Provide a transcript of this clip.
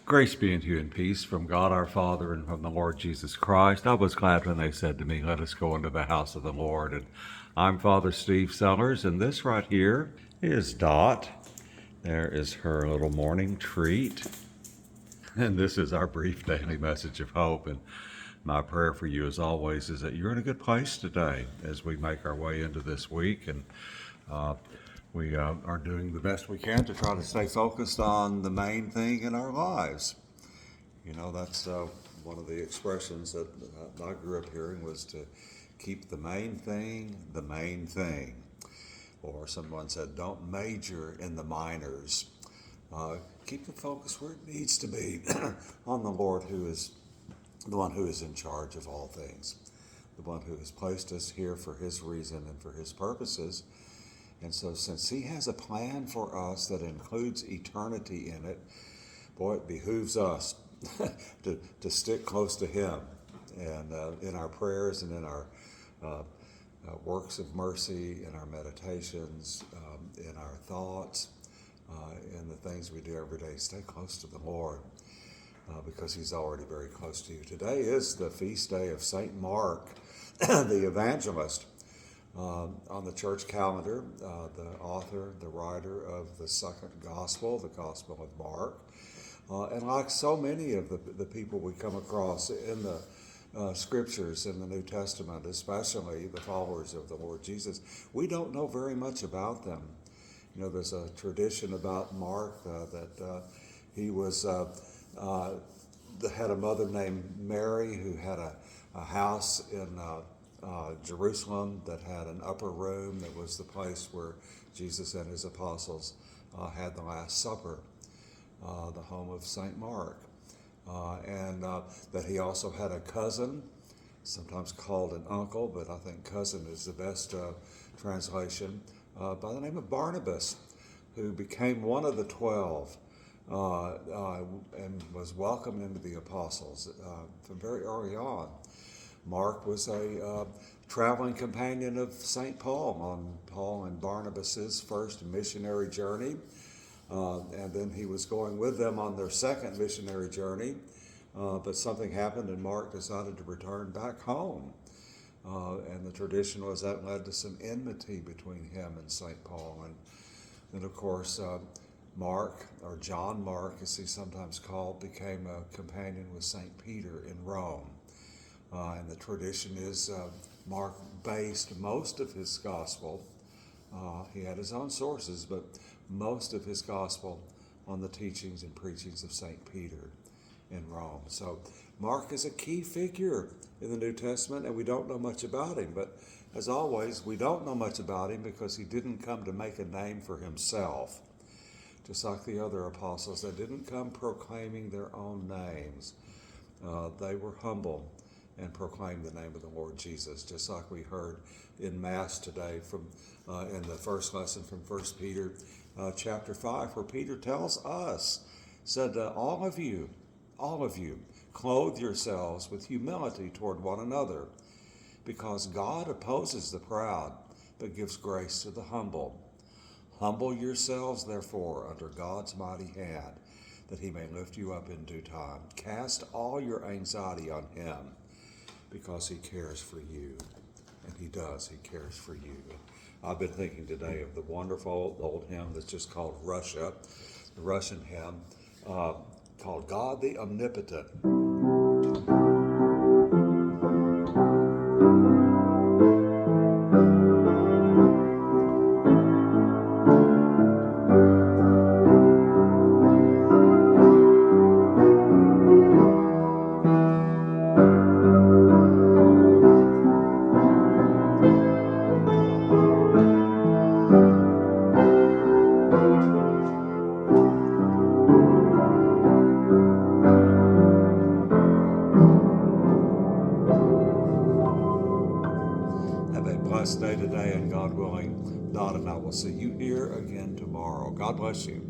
Grace be unto you and peace from God our Father and from the Lord Jesus Christ. I was glad when they said to me, let us go into the house of the Lord. And I'm Father Steve Sellers, and this right here is Dot. There is her little morning treat. And this is our brief daily message of hope. And my prayer for you, as always, is that you're in a good place today as we make our way into this week. And we are doing the best we can to try to stay focused on the main thing in our lives. You know, that's one of the expressions that I grew up hearing was to keep the main thing the main thing. Or someone said, don't major in the minors. Keep the focus where it needs to be on the Lord, who is the one who is in charge of all things, the one who has placed us here for his reason and for his purposes. And so since he has a plan for us that includes eternity in it, boy, it behooves us to stick close to him. And in our prayers and in our works of mercy, in our meditations, in our thoughts, in the things we do every day, stay close to the Lord because he's already very close to you. Today is the feast day of St. Mark, the evangelist. On the church calendar, the author, the writer of the second gospel, the Gospel of Mark. And like so many of the people we come across in the scriptures in the New Testament, especially the followers of the Lord Jesus, we don't know very much about them. You know, there's a tradition about Mark that he was had a mother named Mary who had a house in Jerusalem that had an upper room that was the place where Jesus and his apostles had the Last Supper, the home of St. Mark. And that he also had a cousin, sometimes called an uncle, but I think cousin is the best translation, by the name of Barnabas, who became one of the 12 and was welcomed into the apostles from very early on. Mark was a traveling companion of St. Paul on Paul and Barnabas's first missionary journey. And then he was going with them on their second missionary journey. But something happened and Mark decided to return back home. And the tradition was that led to some enmity between him and St. Paul. And then, of course, Mark, or John Mark, as he's sometimes called, became a companion with St. Peter in Rome. And the tradition is Mark based most of his gospel, he had his own sources, but most of his gospel on the teachings and preachings of St. Peter in Rome. So Mark is a key figure in the New Testament, and we don't know much about him. But as always, we don't know much about him because he didn't come to make a name for himself. Just like the other apostles, they didn't come proclaiming their own names. They were humble and proclaim the name of the Lord Jesus, just like we heard in Mass today from in the first lesson from 1 Peter chapter 5, where Peter tells us, said, all of you, clothe yourselves with humility toward one another, because God opposes the proud, but gives grace to the humble. Humble yourselves, therefore, under God's mighty hand, that he may lift you up in due time. Cast all your anxiety on him, because he cares for you. And he does, he cares for you. I've been thinking today of the wonderful old hymn that's just called Russia, the Russian hymn, called God the Omnipotent. Blessed day today, and God willing, Dot and I will see you here again tomorrow. God bless you.